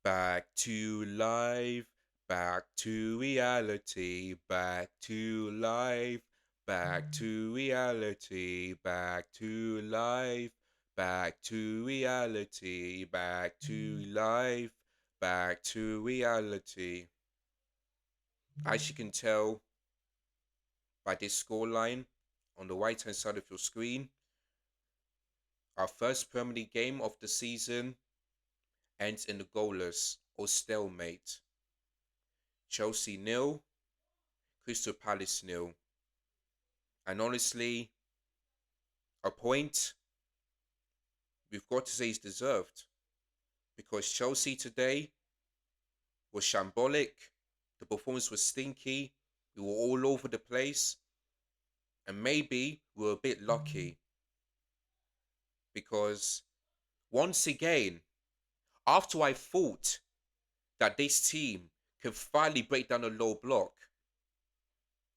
Back to life, back to reality, back to life, back to reality, back to life, back to reality, back to life, back to reality. As you can tell by this scoreline on the right hand side of your screen, our first Premier League game of the season ends in a goalless or stalemate. Chelsea nil, Crystal Palace nil. And honestly, a point we've got to say is deserved because Chelsea today was shambolic. The performance was stinky. We were all over the place. And maybe we were a bit lucky because once again, after I thought that this team could finally break down a low block,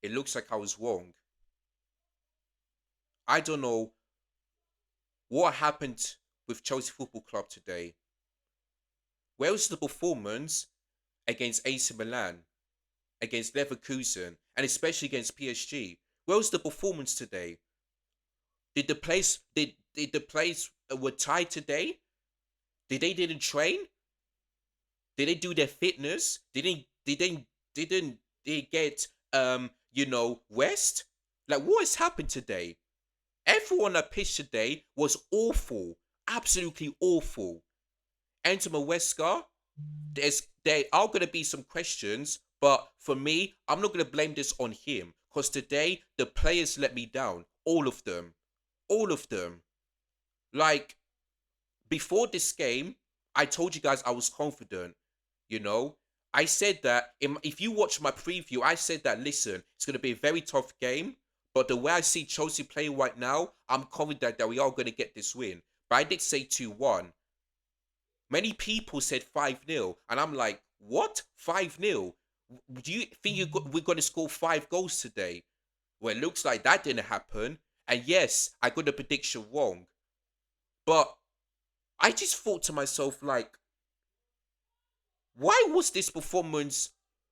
it looks like I was wrong. I don't know what happened with Chelsea Football Club today. Where was the performance against AC Milan, against Leverkusen, and especially against PSG? Where was the performance today? Did the place were tied today? Did they didn't train? Did they do their fitness? Didn't they get rest? Like what has happened today? Everyone at pitch today was awful, absolutely awful. Enter Maresca, there are gonna be some questions, but for me, I'm not gonna blame this on him because today the players let me down, all of them, all of them. Like before this game, I told you guys I was confident. You know, I said that if you watch my preview, I said that listen, it's gonna be a very tough game, but the way I see Chelsea playing right now, I'm confident that we are gonna get this win. But I did say 2-1. Many people said 5-0, and I'm like, what? 5-0? Do you think we're going to score 5 goals today? Well, it looks like that didn't happen. And yes, I got the prediction wrong. But I just thought to myself, like, why was this performance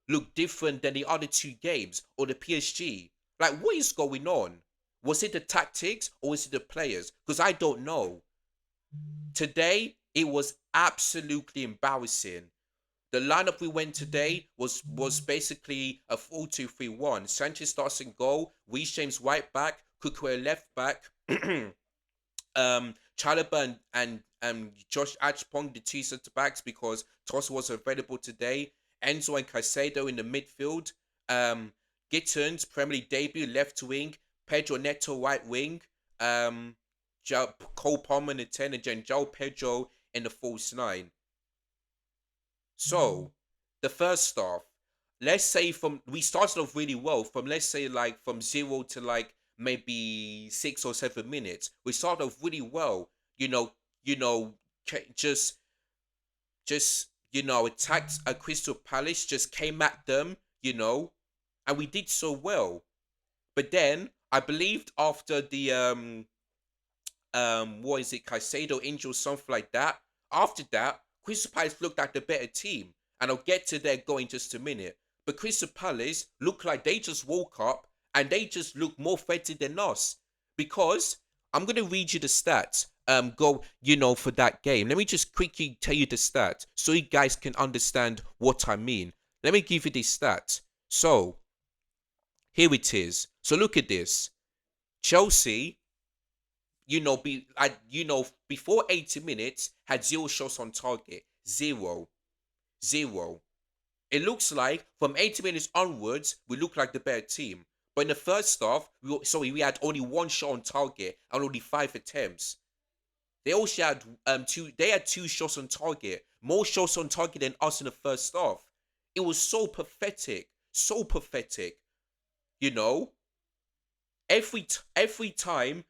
look different than the other two games or the PSG? Like, what is going on? Was it the tactics or was it the players? Because I don't know. Today, it was absolutely embarrassing. The lineup we went today was basically a 4-2-3-1. Sanchez starts in goal, Reece James right back, Cucurella left back, Chalobah and Josh Achpong the two centre backs because Toss was available today. Enzo and Caicedo in the midfield. Um, Gittins Premier League debut left wing. Pedro Neto right wing. Um, Cole Palmer in the 10 and then João Pedro in the false 9. So, the first half, let's say from we started off really well from let's say like from 0 to like maybe 6 or 7 minutes. We started off really well. You know, you know, just attacked a Crystal Palace, just came at them, and we did so well. But then I believed after the what is it, Caicedo injury or something like that. After that, Crystal Palace looked like the better team, and I'll get to their goal in just a minute. But Crystal Palace looked like they just woke up and they just look more threatened than us because I'm gonna read you the stats. For that game. Let me just quickly tell you the stats so you guys can understand what I mean. Let me give you the stats. So here it is. So look at this. Chelsea before 80 minutes, had 0 shots on target. Zero. Zero. It looks like from 80 minutes onwards, we look like the better team. But in the first half, we had only 1 shot on target and only 5 attempts. They also had they had 2 shots on target. More shots on target than us in the first half. It was so pathetic. So pathetic. You know? Every time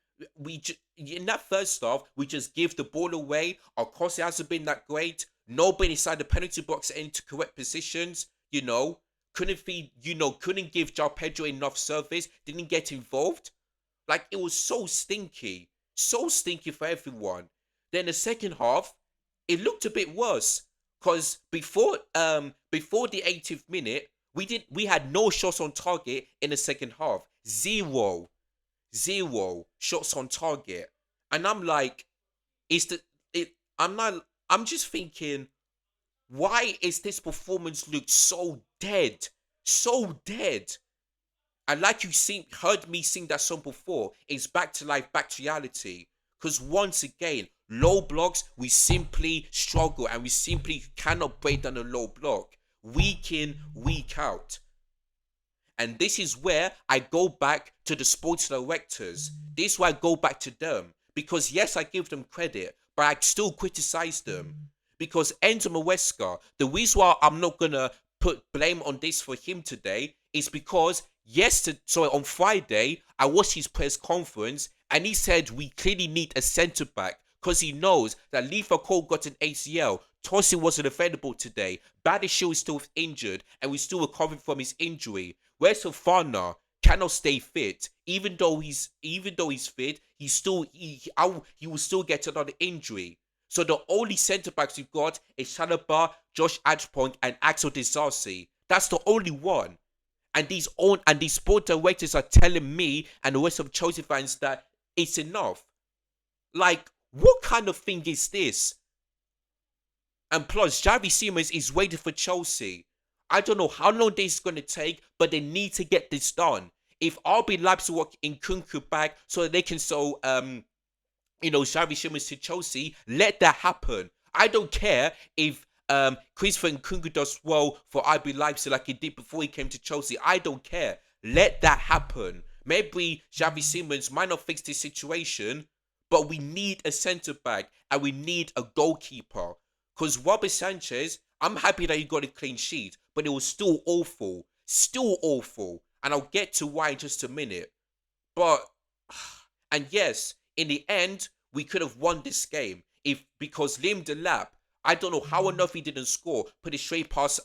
in that first half, we just give the ball away. Our cross hasn't been that great. Nobody inside the penalty box into correct positions. Couldn't feed. Couldn't give João Pedro enough service. Didn't get involved. Like it was so stinky for everyone. Then the second half, it looked a bit worse Because before the 80th minute, we had no shots on target in the second half. Zero shots on target. And I'm like, is the it I'm not I'm just thinking, why is this performance look so dead? So dead. And like you heard me sing that song before, it's back to life, back to reality. Because once again, low blocks, we simply struggle and we simply cannot break down a low block week in, week out. And this is where I go back to the sports directors. This is why I go back to them. Because yes, I give them credit, but I still criticize them. Because Enzo Maresca, the reason why I'm not gonna put blame on this for him today is because on Friday, I watched his press conference and he said we clearly need a centre back because he knows that Lethal Cole got an ACL. Tosin wasn't available today. Badishiel is still injured and we're still recovering from his injury. Whereas Fofana cannot stay fit, even though he's fit, he will still get another injury. So the only centre backs you've got is Chalobah, Josh Adpong, and Axel Disasi. That's the only one. And these sport directors are telling me and the rest of Chelsea fans that it's enough. Like, what kind of thing is this? And plus, Xavi Simons is waiting for Chelsea. I don't know how long this is going to take, but they need to get this done. If RB Leipzig walk in Kunku back so that they can Xavi Simons to Chelsea, let that happen. I don't care if Christopher Nkunku does well for RB Leipzig like he did before he came to Chelsea. I don't care. Let that happen. Maybe Xavi Simons might not fix this situation, but we need a centre back and we need a goalkeeper. Because Robert Sanchez, I'm happy that he got a clean sheet, but it was still awful. Still awful. And I'll get to why in just a minute. But, and yes, in the end, we could have won this game because Liam Delap, I don't know how enough he didn't score, put it straight past,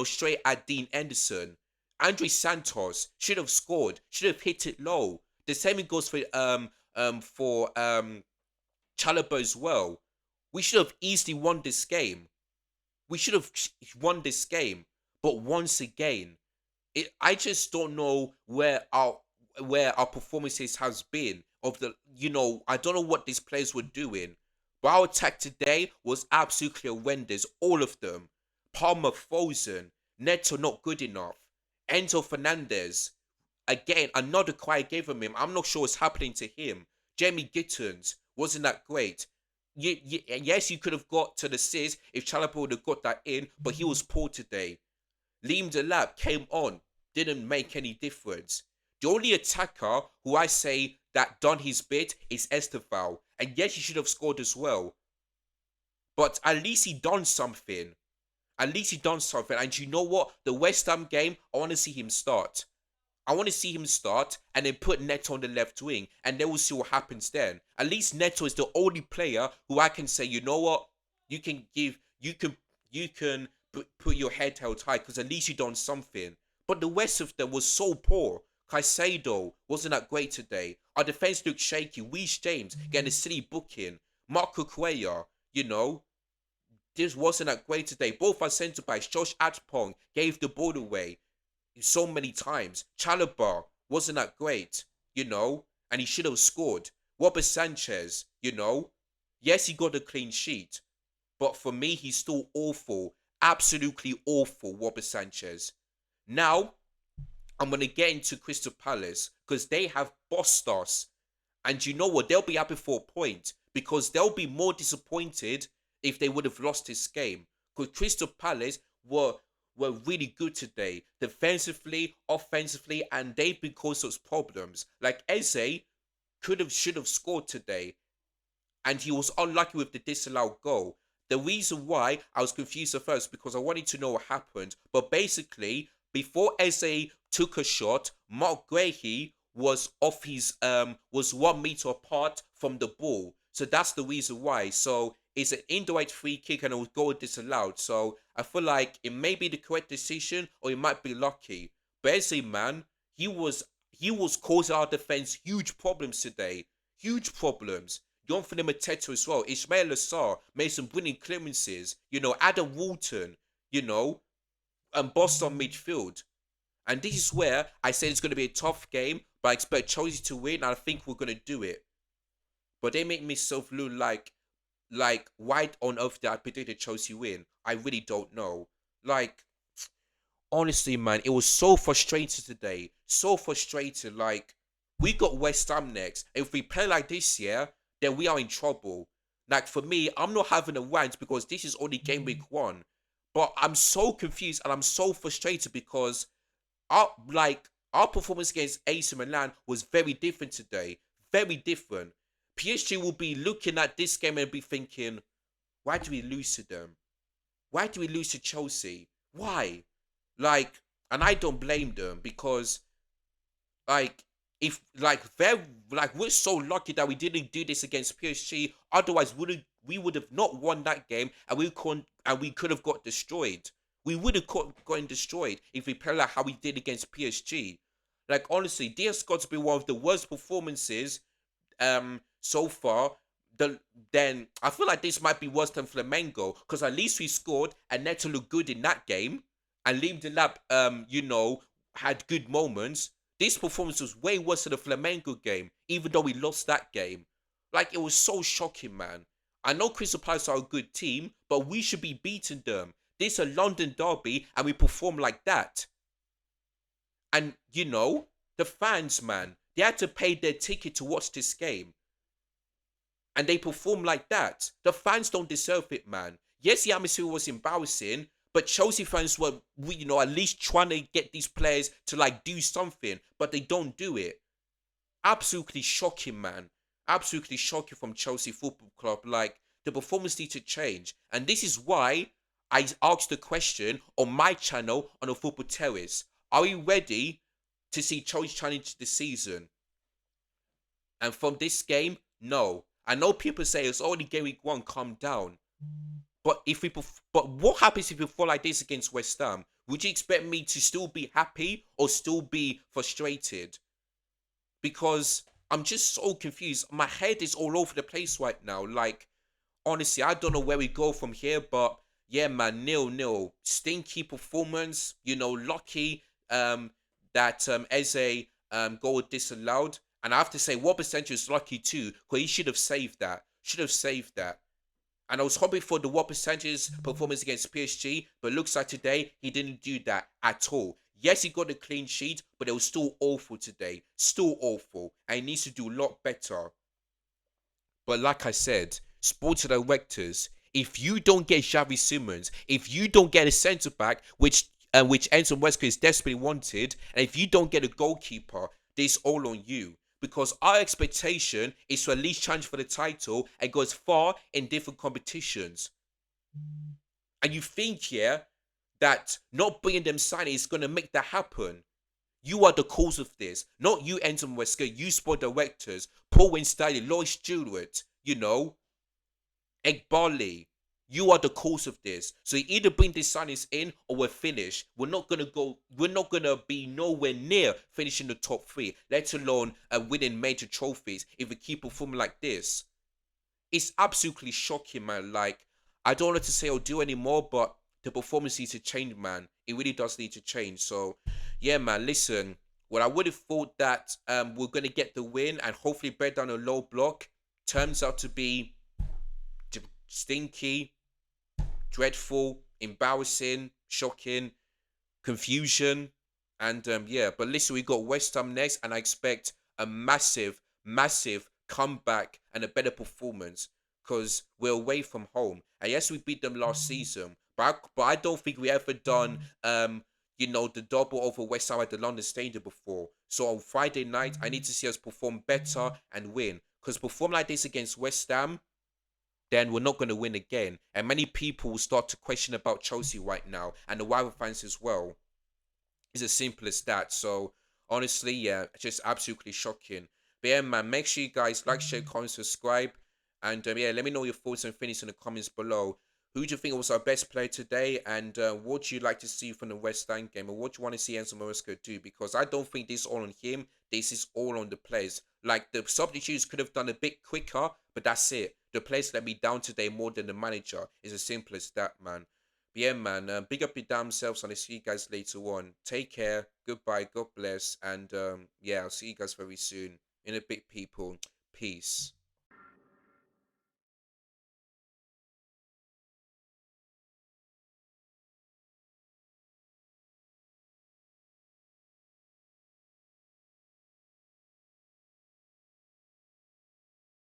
straight at Dean Anderson. Andre Santos should have scored, should have hit it low. The same goes for Chalobah as well. We should have easily won this game. We should have won this game. But once again, I just don't know where our performances has been I don't know what these players were doing. But our attack today was absolutely horrendous. All of them. Palmer frozen. Neto not good enough. Enzo Fernandez. Again, another quiet game from him. I'm not sure what's happening to him. Jamie Gittins wasn't that great. Yes, you could have got to the assist if Chalobah would have got that in, but he was poor today. Liam Delap came on, didn't make any difference. The only attacker who I say that done his bit is Estevao. And yes, he should have scored as well. But at least he done something. At least he done something. And you know what? The West Ham game, I want to see him start. I want to see him start and then put Neto on the left wing. And then we'll see what happens then. At least Neto is the only player who I can say, you know what? You can put your head held high because at least you done something. But the rest of them was so poor. Caicedo wasn't that great today. Our defense looked shaky. Reece James getting a silly booking. Marco Cuellar, this wasn't that great today. Both our centre backs, Josh Adpong, gave the ball away so many times. Chalobah wasn't that great, and he should have scored. Robert Sanchez, yes, he got a clean sheet, but for me, he's still awful. Absolutely awful, Robert Sanchez. Now, I'm going to get into Crystal Palace because they have bossed us. And you know what? They'll be happy for a point because they'll be more disappointed if they would have lost this game. Because Crystal Palace were really good today. Defensively, offensively, and they've been causing us problems. Like Eze should have scored today. And he was unlucky with the disallowed goal. The reason why I was confused at first because I wanted to know what happened. But basically, before Eze took a shot, Mark Guehi was 1 meter apart from the ball. So that's the reason why. So it's an indirect free kick and it was goal disallowed. So I feel like it may be the correct decision or it might be lucky. But Eze, man, he was causing our defense huge problems today. Huge problems. Jonathan Mateta as well. Ismail Assar made some brilliant clearances. Adam Walton, you know, and boss on midfield. And this is where I said it's going to be a tough game, but I expect Chelsea to win, and I think we're going to do it. But they make myself look like why on earth did I predict Chelsea win? I really don't know. Like, honestly, man, it was so frustrating today. So frustrating. Like, we got West Ham next. If we play like this year, then we are in trouble. Like, for me, I'm not having a rant because this is only game week 1. But I'm so confused and I'm so frustrated because our performance against AC Milan was very different today. Very different. PSG will be looking at this game and be thinking, why do we lose to them? Why do we lose to Chelsea? Why? Like, and I don't blame them because, like, if we're so lucky that we didn't do this against PSG. Otherwise, we would have not won that game, and we could have got destroyed. We would have gotten destroyed if we play like how we did against PSG. Like, honestly, this got to be one of the worst performances so far. Then I feel like this might be worse than Flamengo because at least we scored and Neto looked good in that game, and Liam Delap had good moments. This performance was way worse than the Flamengo game, even though we lost that game. Like, it was so shocking, man. I know Crystal Palace are a good team, but we should be beating them. This is a London derby, and we perform like that. And the fans, man, they had to pay their ticket to watch this game, and they perform like that. The fans don't deserve it, man. Yes, the atmosphere was embarrassing, but Chelsea fans were, at least trying to get these players to like do something, but they don't do it. Absolutely shocking, man. Absolutely shocking from Chelsea Football Club. Like, the performance needs to change, and this is why I asked the question on my channel on the Football Terrace: are we ready to see Chelsea challenge this season? And from this game, no. I know people say it's only game week 1, calm down. But but what happens if we fall like this against West Ham? Would you expect me to still be happy or still be frustrated? Because I'm just so confused. My head is all over the place right now. Like, honestly, I don't know where we go from here, but yeah, man, 0-0. Stinky performance, lucky that Eze goal disallowed. And I have to say, what percentage is lucky too, because he should have saved that. Should have saved that. And I was hoping for the what percentage performance against PSG, but looks like today he didn't do that at all. Yes, he got a clean sheet, but it was still awful today. Still awful. And he needs to do a lot better. But like I said, sports directors, if you don't get Xavi Simons, if you don't get a centre back, which Enzo Wesker is desperately wanted, and if you don't get a goalkeeper, this all on you. Because our expectation is to at least challenge for the title and go as far in different competitions. And you think, yeah, that not bringing them signing is going to make that happen. You are the cause of this. Not you, Enzo Wesker, you sport directors, Paul Winstanley, Lloyd Stewart, Egg Barley. You are the cause of this. So you either bring these signings in or we're finished. We're not gonna be nowhere near finishing the top 3, let alone winning major trophies if we keep performing like this. It's absolutely shocking, man. Like, I don't know what to say or do anymore, but the performance needs to change, man. It really does need to change. So yeah, man, listen. Well, I would have thought that we're gonna get the win and hopefully break down a low block. Turns out to be stinky, dreadful, embarrassing, shocking, confusion, and yeah. But listen, we got West Ham next, and I expect a massive, massive comeback and a better performance because we're away from home. And yes, we beat them last season, but I don't think we ever done the double over West Ham at the London Stadium before. So on Friday night, I need to see us perform better and win. Because perform like this against West Ham, then we're not going to win again. And many people will start to question about Chelsea right now, and the rival fans as well. It's as simple as that. So honestly, yeah, just absolutely shocking. But yeah, man, make sure you guys like, share, comment, subscribe, and yeah, let me know your thoughts and feelings in the comments below. Who do you think was our best player today, and what do you like to see from the West Ham game, or what do you want to see Enzo Maresca do? Because I don't think this is all on him. This is all on the players. Like, the substitutes could have done a bit quicker, But that's it. The players let me down today more than the manager. It's as simple as that, man. But yeah, man. Big up your damn selves, and I'll see you guys later on. Take care. Goodbye. God bless. And yeah, I'll see you guys very soon. In a bit, people. Peace.